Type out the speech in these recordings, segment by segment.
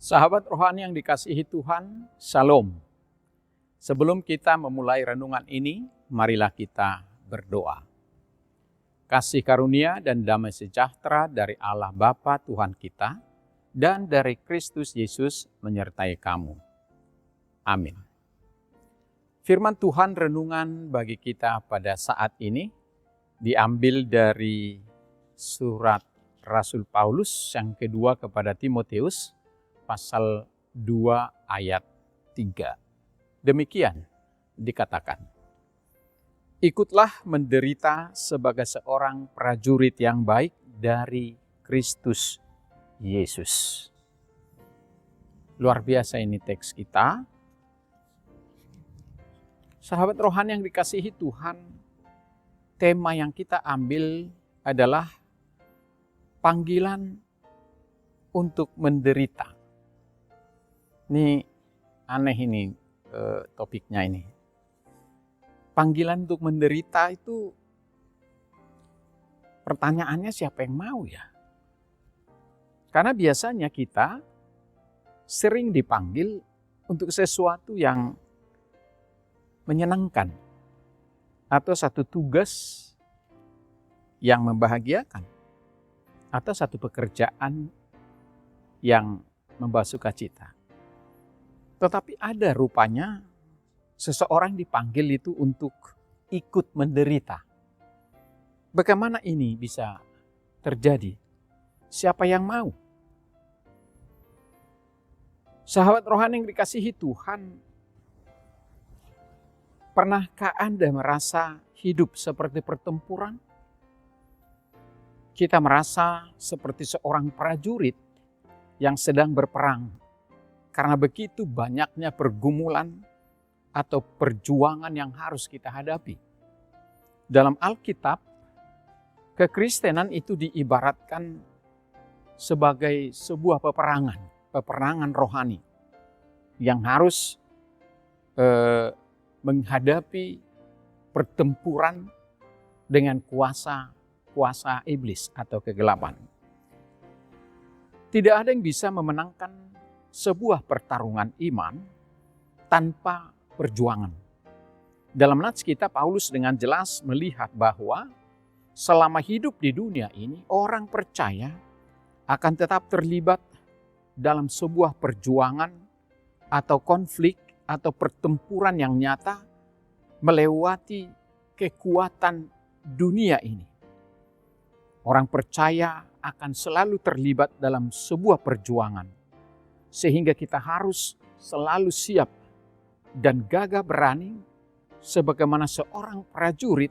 Sahabat rohani yang dikasihi Tuhan, Shalom. Sebelum kita memulai renungan ini, marilah kita berdoa. Kasih karunia dan damai sejahtera dari Allah Bapa Tuhan kita dan dari Kristus Yesus menyertai kamu. Amin. Firman Tuhan renungan bagi kita pada saat ini diambil dari surat Rasul Paulus yang kedua kepada Timotius, pasal 2 ayat 3. Demikian dikatakan, ikutlah menderita sebagai seorang prajurit yang baik dari Kristus Yesus. Luar biasa ini teks kita. Sahabat rohani yang dikasihi Tuhan, tema yang kita ambil adalah panggilan untuk menderita. Ini aneh ini topiknya ini. Panggilan untuk menderita itu pertanyaannya siapa yang mau ya? Karena biasanya kita sering dipanggil untuk sesuatu yang menyenangkan atau satu tugas yang membahagiakan atau satu pekerjaan yang membawa sukacita. Tetapi ada rupanya seseorang dipanggil itu untuk ikut menderita. Bagaimana ini bisa terjadi? Siapa yang mau? Sahabat rohani yang dikasihi Tuhan, pernahkah Anda merasa hidup seperti pertempuran? Kita merasa seperti seorang prajurit yang sedang berperang. Karena begitu banyaknya pergumulan atau perjuangan yang harus kita hadapi. Dalam Alkitab, kekristenan itu diibaratkan sebagai sebuah peperangan rohani yang harus menghadapi pertempuran dengan kuasa iblis atau kegelapan. Tidak ada yang bisa memenangkan sebuah pertarungan iman tanpa perjuangan. Dalam nats kita, Paulus dengan jelas melihat bahwa selama hidup di dunia ini, orang percaya akan tetap terlibat dalam sebuah perjuangan atau konflik atau pertempuran yang nyata melewati kekuatan dunia ini. Orang percaya akan selalu terlibat dalam sebuah perjuangan. Sehingga kita harus selalu siap dan gagah berani sebagaimana seorang prajurit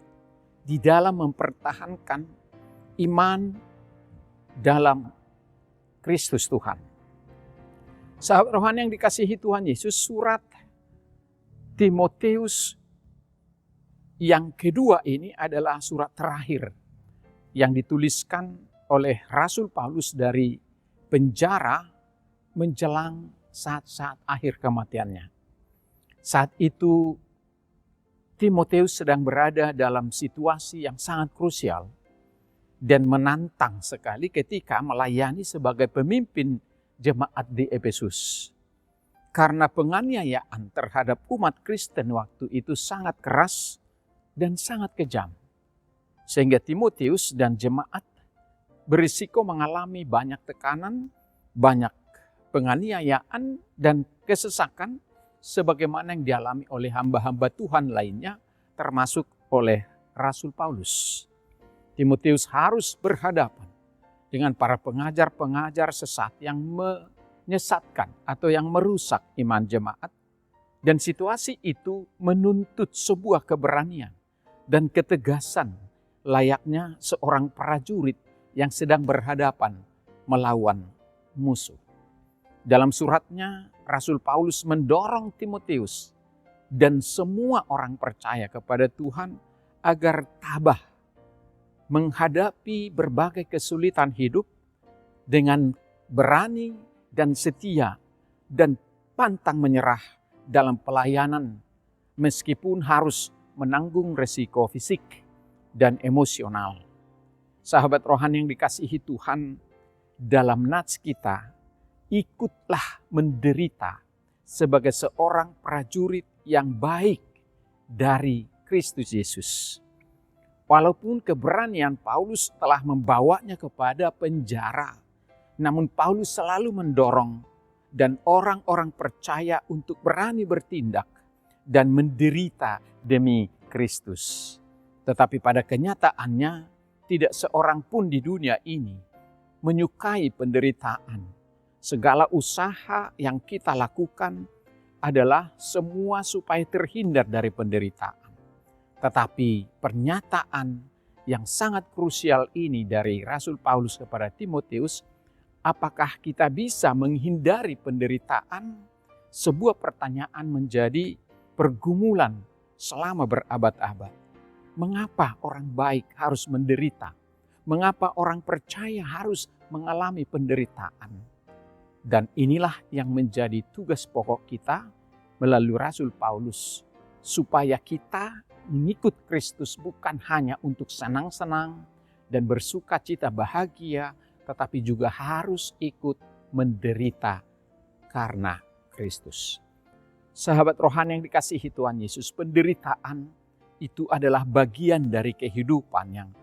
di dalam mempertahankan iman dalam Kristus Tuhan. Sahabat rohani yang dikasihi Tuhan Yesus, surat Timotius yang kedua ini adalah surat terakhir yang dituliskan oleh Rasul Paulus dari penjara menjelang saat-saat akhir kematiannya. Saat itu Timotius sedang berada dalam situasi yang sangat krusial dan menantang sekali ketika melayani sebagai pemimpin jemaat di Efesus. Karena penganiayaan terhadap umat Kristen waktu itu sangat keras dan sangat kejam. Sehingga Timotius dan jemaat berisiko mengalami banyak tekanan, banyak penganiayaan dan kesesakan sebagaimana yang dialami oleh hamba-hamba Tuhan lainnya termasuk oleh Rasul Paulus. Timotius harus berhadapan dengan para pengajar-pengajar sesat yang menyesatkan atau yang merusak iman jemaat, dan situasi itu menuntut sebuah keberanian dan ketegasan layaknya seorang prajurit yang sedang berhadapan melawan musuh. Dalam suratnya, Rasul Paulus mendorong Timotius dan semua orang percaya kepada Tuhan agar tabah menghadapi berbagai kesulitan hidup dengan berani dan setia dan pantang menyerah dalam pelayanan meskipun harus menanggung resiko fisik dan emosional. Sahabat rohani yang dikasihi Tuhan, dalam nats kita, ikutlah menderita sebagai seorang prajurit yang baik dari Kristus Yesus. Walaupun keberanian Paulus telah membawanya kepada penjara, namun Paulus selalu mendorong dan orang-orang percaya untuk berani bertindak dan menderita demi Kristus. Tetapi pada kenyataannya, tidak seorang pun di dunia ini menyukai penderitaan. Segala usaha yang kita lakukan adalah semua supaya terhindar dari penderitaan. Tetapi pernyataan yang sangat krusial ini dari Rasul Paulus kepada Timotius, apakah kita bisa menghindari penderitaan? Sebuah pertanyaan menjadi pergumulan selama berabad-abad. Mengapa orang baik harus menderita? Mengapa orang percaya harus mengalami penderitaan? Dan inilah yang menjadi tugas pokok kita melalui Rasul Paulus, supaya kita mengikut Kristus bukan hanya untuk senang-senang dan bersuka cita bahagia, tetapi juga harus ikut menderita karena Kristus. Sahabat rohani yang dikasihi Tuhan Yesus, penderitaan itu adalah bagian dari kehidupan yang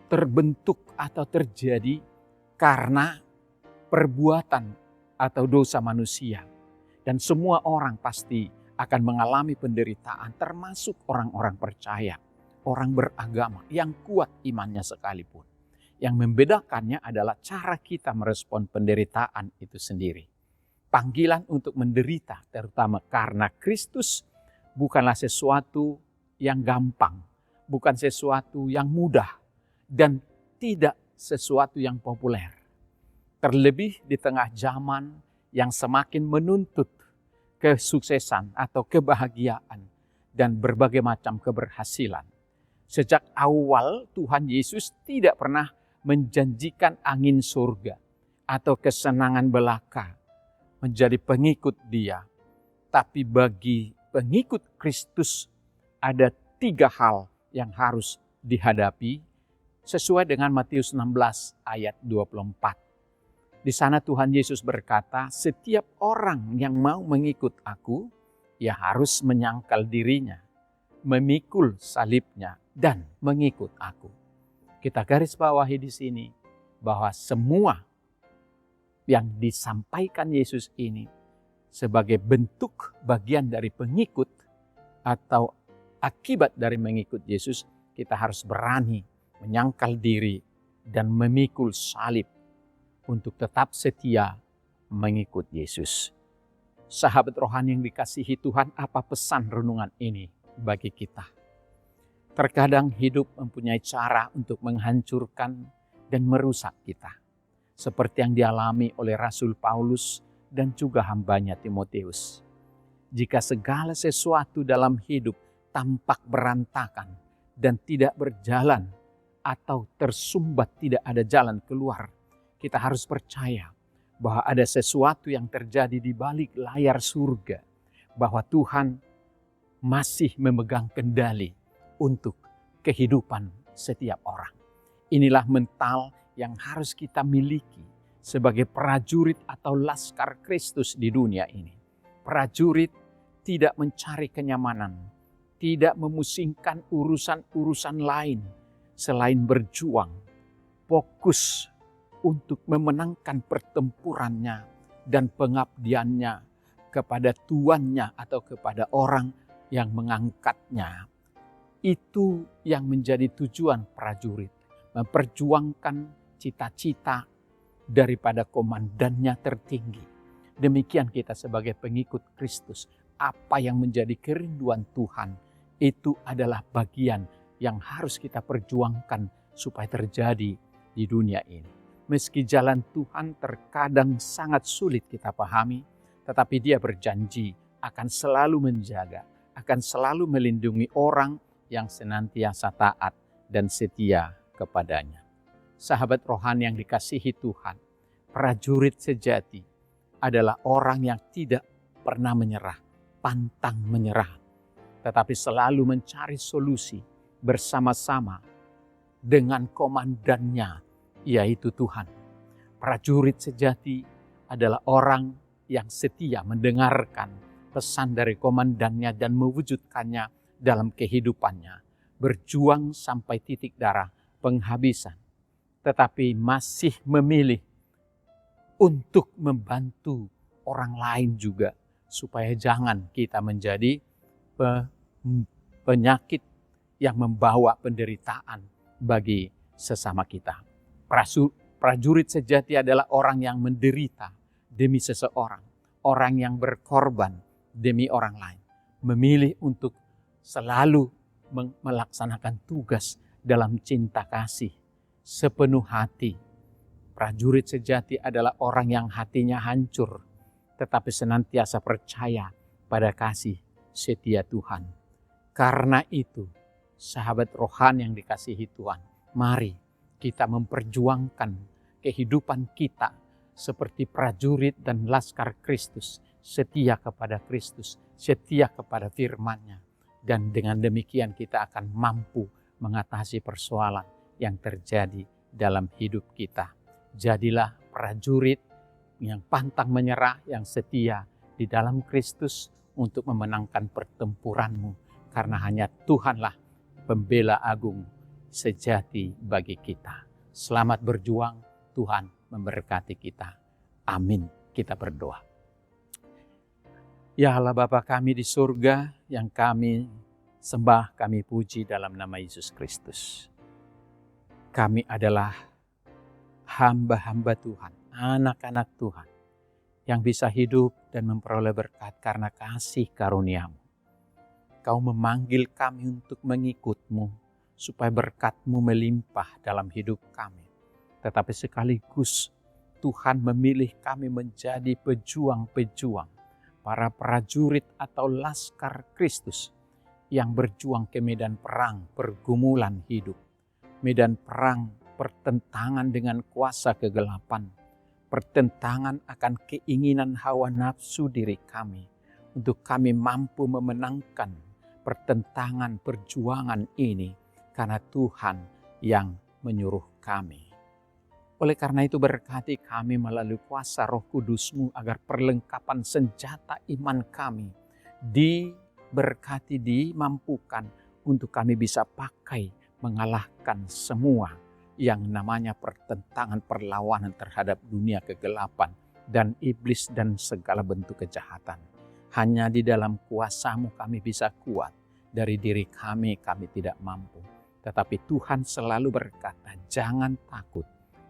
terbentuk atau terjadi karena perbuatan atau dosa manusia. Dan semua orang pasti akan mengalami penderitaan, termasuk orang-orang percaya, orang beragama yang kuat imannya sekalipun. Yang membedakannya adalah cara kita merespon penderitaan itu sendiri. Panggilan untuk menderita, terutama karena Kristus, bukanlah sesuatu yang gampang, bukan sesuatu yang mudah, dan tidak sesuatu yang populer. Terlebih di tengah zaman yang semakin menuntut kesuksesan atau kebahagiaan dan berbagai macam keberhasilan. Sejak awal Tuhan Yesus tidak pernah menjanjikan angin surga atau kesenangan belaka menjadi pengikut Dia. Tapi bagi pengikut Kristus ada 3 hal yang harus dihadapi sesuai dengan Matius 16 ayat 24. Di sana Tuhan Yesus berkata, setiap orang yang mau mengikut aku, ia harus menyangkal dirinya, memikul salibnya, dan mengikut aku. Kita garis bawahi di sini bahwa semua yang disampaikan Yesus ini sebagai bentuk bagian dari pengikut atau akibat dari mengikut Yesus, kita harus berani menyangkal diri dan memikul salib untuk tetap setia mengikut Yesus. Sahabat rohani yang dikasihi Tuhan, apa pesan renungan ini bagi kita? Terkadang hidup mempunyai cara untuk menghancurkan dan merusak kita. Seperti yang dialami oleh Rasul Paulus dan juga hambanya Timotius. Jika segala sesuatu dalam hidup tampak berantakan dan tidak berjalan atau tersumbat, tidak ada jalan keluar, kita harus percaya bahwa ada sesuatu yang terjadi di balik layar surga, bahwa Tuhan masih memegang kendali untuk kehidupan setiap orang. Inilah mental yang harus kita miliki sebagai prajurit atau laskar Kristus di dunia ini. Prajurit tidak mencari kenyamanan, tidak memusingkan urusan-urusan lain selain berjuang, fokus untuk memenangkan pertempurannya dan pengabdiannya kepada tuannya atau kepada orang yang mengangkatnya. Itu yang menjadi tujuan prajurit, memperjuangkan cita-cita daripada komandannya tertinggi. Demikian kita sebagai pengikut Kristus, apa yang menjadi kerinduan Tuhan, itu adalah bagian yang harus kita perjuangkan supaya terjadi di dunia ini. Meski jalan Tuhan terkadang sangat sulit kita pahami, tetapi Dia berjanji akan selalu menjaga, akan selalu melindungi orang yang senantiasa taat dan setia kepadanya. Sahabat rohani yang dikasihi Tuhan, prajurit sejati adalah orang yang tidak pernah menyerah, pantang menyerah, tetapi selalu mencari solusi bersama-sama dengan komandannya, yaitu Tuhan. Prajurit sejati adalah orang yang setia mendengarkan pesan dari komandannya dan mewujudkannya dalam kehidupannya. Berjuang sampai titik darah penghabisan, tetapi masih memilih untuk membantu orang lain juga, supaya jangan kita menjadi penyakit yang membawa penderitaan bagi sesama kita. Prajurit sejati adalah orang yang menderita demi seseorang, orang yang berkorban demi orang lain, memilih untuk selalu melaksanakan tugas dalam cinta kasih sepenuh hati. Prajurit sejati adalah orang yang hatinya hancur, tetapi senantiasa percaya pada kasih setia Tuhan. Karena itu, sahabat rohani yang dikasihi Tuhan, mari kita memperjuangkan kehidupan kita seperti prajurit dan laskar Kristus, setia kepada Kristus, setia kepada firman-Nya. Dan dengan demikian kita akan mampu mengatasi persoalan yang terjadi dalam hidup kita. Jadilah prajurit yang pantang menyerah, yang setia di dalam Kristus untuk memenangkan pertempuranmu. Karena hanya Tuhanlah pembela agung sejati bagi kita. Selamat berjuang, Tuhan memberkati kita. Amin. Kita berdoa. Ya Allah Bapa kami di surga, yang kami sembah, kami puji dalam nama Yesus Kristus. Kami adalah hamba-hamba Tuhan, anak-anak Tuhan, yang bisa hidup dan memperoleh berkat karena kasih karunia-Mu. Kau memanggil kami untuk mengikut-Mu, supaya berkat-Mu melimpah dalam hidup kami. Tetapi sekaligus Tuhan memilih kami menjadi pejuang-pejuang, para prajurit atau laskar Kristus yang berjuang ke medan perang, pergumulan hidup. Medan perang pertentangan dengan kuasa kegelapan, pertentangan akan keinginan hawa nafsu diri kami, untuk kami mampu memenangkan pertentangan perjuangan ini karena Tuhan yang menyuruh kami. Oleh karena itu berkati kami melalui kuasa Roh Kudus-Mu agar perlengkapan senjata iman kami diberkati, dimampukan untuk kami bisa pakai mengalahkan semua yang namanya pertentangan perlawanan terhadap dunia kegelapan dan iblis dan segala bentuk kejahatan. Hanya di dalam kuasa-Mu kami bisa kuat. Dari diri kami tidak mampu. Tetapi Tuhan selalu berkata, jangan takut.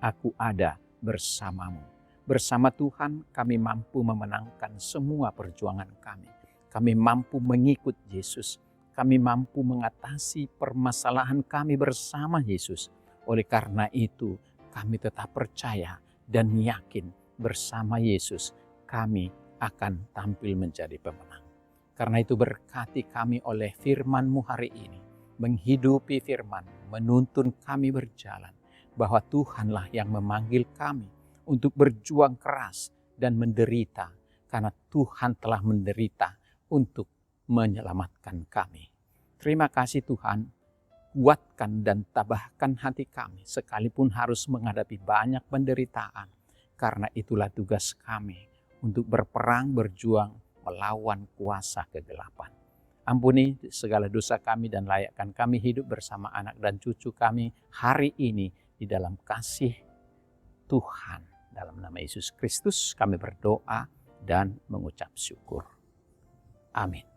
Aku ada bersamamu. Bersama Tuhan kami mampu memenangkan semua perjuangan kami. Kami mampu mengikut Yesus. Kami mampu mengatasi permasalahan kami bersama Yesus. Oleh karena itu kami tetap percaya dan yakin bersama Yesus kami akan tampil menjadi pemenang. Karena itu berkati kami oleh firman-Mu hari ini. Menghidupi firman, menuntun kami berjalan. Bahwa Tuhanlah yang memanggil kami untuk berjuang keras dan menderita. Karena Tuhan telah menderita untuk menyelamatkan kami. Terima kasih Tuhan, kuatkan dan tabahkan hati kami sekalipun harus menghadapi banyak penderitaan. Karena itulah tugas kami untuk berperang, berjuang, melawan kuasa kegelapan. Ampuni segala dosa kami dan layakkan kami hidup bersama anak dan cucu kami hari ini di dalam kasih Tuhan. Dalam nama Yesus Kristus kami berdoa dan mengucap syukur. Amin.